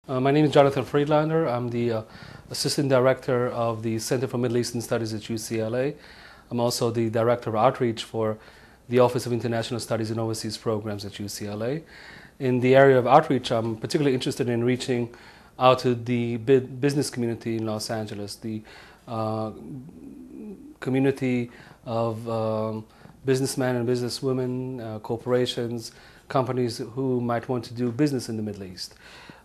My name is Jonathan Friedlander. I'm the Assistant Director of the Center for Middle Eastern Studies at UCLA. I'm also the Director of Outreach for the Office of International Studies and Overseas Programs at UCLA. In the area of outreach, I'm particularly interested in reaching out to the business community in Los Angeles, the community of businessmen and businesswomen, corporations, companies who might want to do business in the Middle East.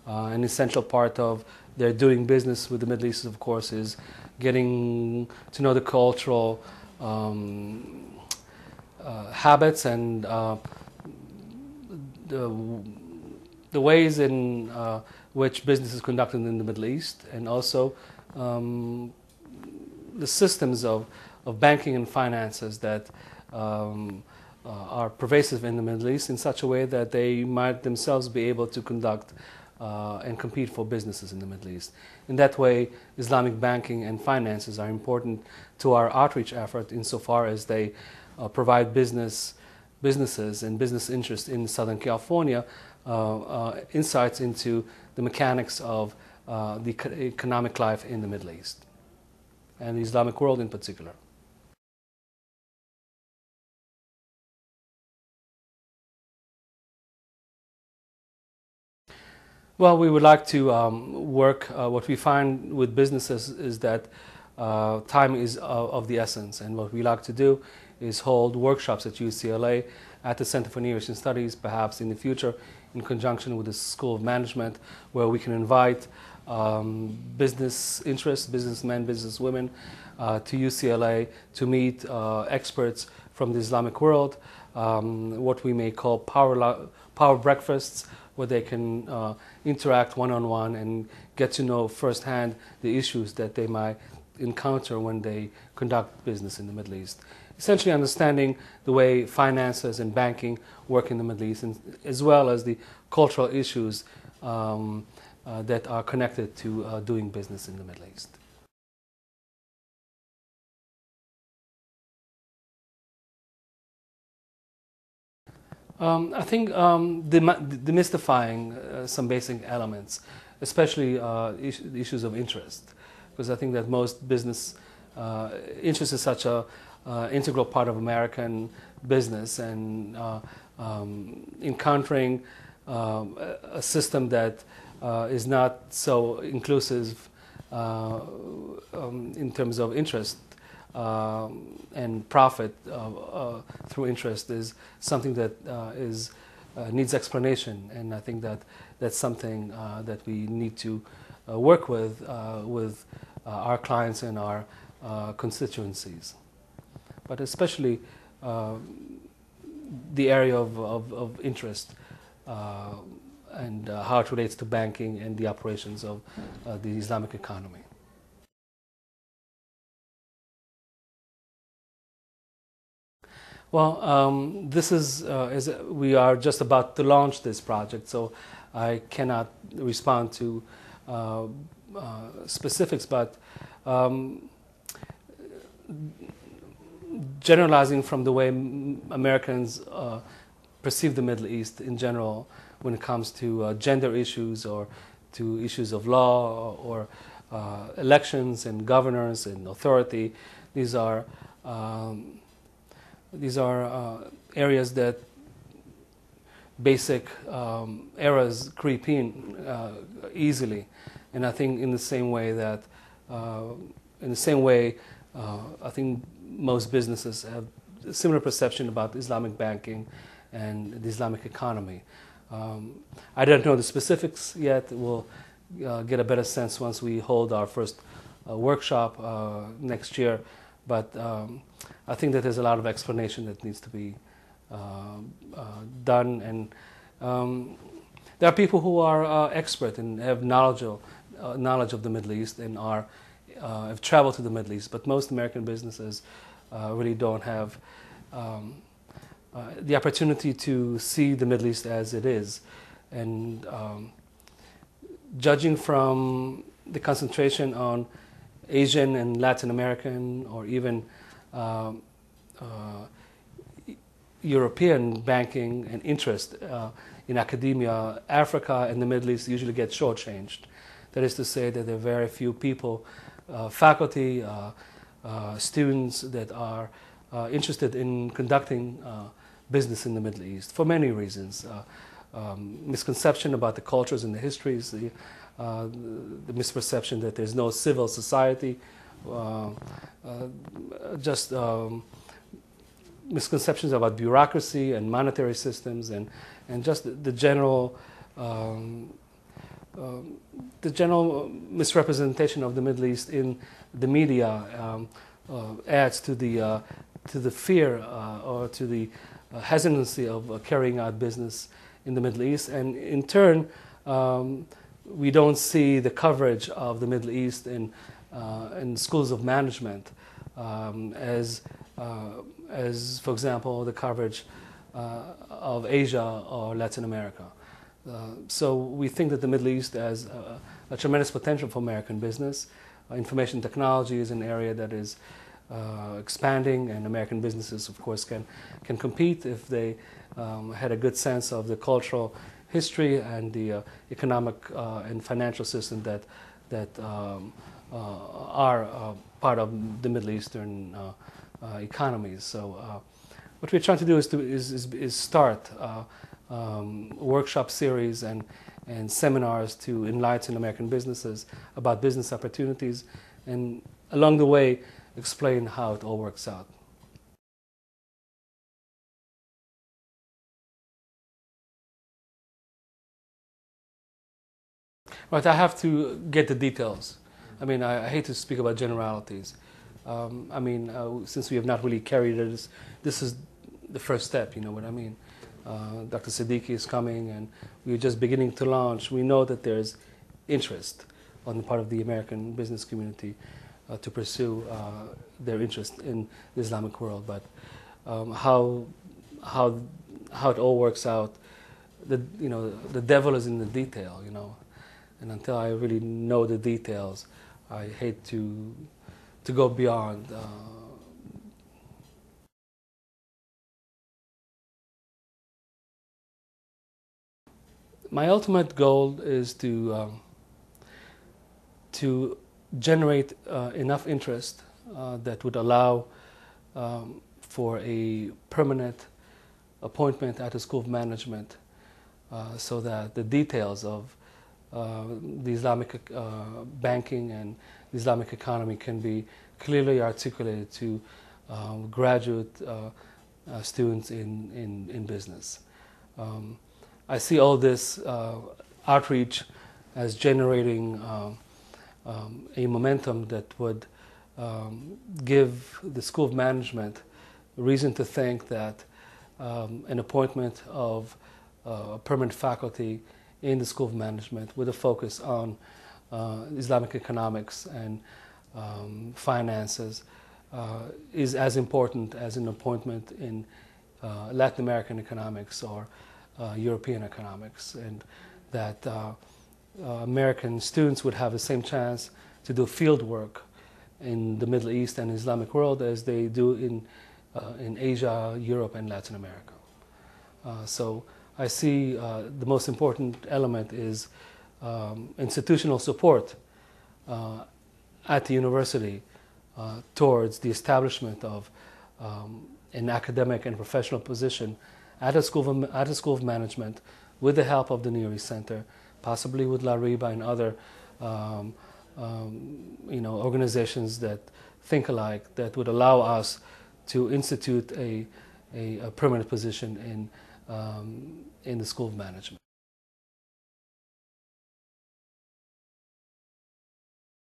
An essential part of their doing business with the Middle East, of course, is getting to know the cultural habits and the ways in which business is conducted in the Middle East, and also the systems of banking and finances that are pervasive in the Middle East in such a way that they might themselves be able to conduct and compete for businesses in the Middle East. In that way, Islamic banking and finances are important to our outreach effort insofar as they provide businesses and business interests in Southern California insights into the mechanics of the economic life in the Middle East and the Islamic world in particular. Well, we would like to work. What we find with businesses is that time is of the essence, and what we like to do is hold workshops at UCLA at the Center for Near Eastern Studies, perhaps in the future in conjunction with the School of Management, where we can invite business interests, businessmen, businesswomen to UCLA to meet experts from the Islamic world, what we may call power breakfasts, where they can interact one-on-one and get to know firsthand the issues that they might encounter when they conduct business in the Middle East. Essentially understanding the way finances and banking work in the Middle East, as well as the cultural issues that are connected to doing business in the Middle East. I think demystifying some basic elements, especially issues of interest, because I think that most business interest is such a integral part of American business, and encountering a system that is not so inclusive in terms of interest and profit through interest is something that needs explanation, and I think that that's something that we need to work with our clients and our constituencies, but especially the area of interest and how it relates to banking and the operations of the Islamic economy. Well, this is we are just about to launch this project, so I cannot respond to specifics, but generalizing from the way Americans perceive the Middle East in general when it comes to gender issues or to issues of law or elections and governors and authority, these are areas that basic errors creep in easily, and I think in the same way I think most businesses have a similar perception about Islamic banking and the Islamic economy. I don't know the specifics yet. We'll get a better sense once we hold our first workshop next year. But I think that there's a lot of explanation that needs to be done, and there are people who are expert and have knowledge of the Middle East and have traveled to the Middle East. But most American businesses really don't have the opportunity to see the Middle East as it is, and judging from the concentration on Asian and Latin American, or even European banking and interest in academia, Africa and the Middle East usually get shortchanged. That is to say that there are very few people, faculty, students that are interested in conducting business in the Middle East for many reasons. Misconception about the cultures and the histories, the misperception that there's no civil society, misconceptions about bureaucracy and monetary systems, and just the general misrepresentation of the Middle East in the media adds to the fear or to the hesitancy of carrying out business in the Middle East, and in turn we don't see the coverage of the Middle East in schools of management as for example the coverage of Asia or Latin America. So we think that the Middle East has a tremendous potential for American business. Information technology is an area that is expanding, and American businesses, of course, can compete if they had a good sense of the cultural history and the economic and financial system that are part of the Middle Eastern economies. So what we're trying to do is start workshop series and seminars to enlighten American businesses about business opportunities, and along the way explain how it all works out. Right, I have to get the details. I mean, I hate to speak about generalities. I mean, since we have not really carried it, this is the first step, you know what I mean? Dr. Siddiqui is coming, and we're just beginning to launch. We know that there's interest on the part of the American business community to pursue their interest in the Islamic world, but how it all works out, the devil is in the detail, you know, and until I really know the details, I hate to go beyond. My ultimate goal is to generate enough interest that would allow for a permanent appointment at the School of Management, so that the details of the Islamic banking and the Islamic economy can be clearly articulated to graduate students in business. I see all this outreach as generating a momentum that would give the School of Management reason to think that an appointment of permanent faculty in the School of Management with a focus on Islamic economics and finances is as important as an appointment in Latin American economics or European economics, and that American students would have the same chance to do field work in the Middle East and Islamic world as they do in Asia, Europe, and Latin America. So I see the most important element is institutional support at the university towards the establishment of an academic and professional position at a school of management, with the help of the Near East Center, possibly with La Riba and other organizations that think alike, that would allow us to institute a permanent position in the School of Management.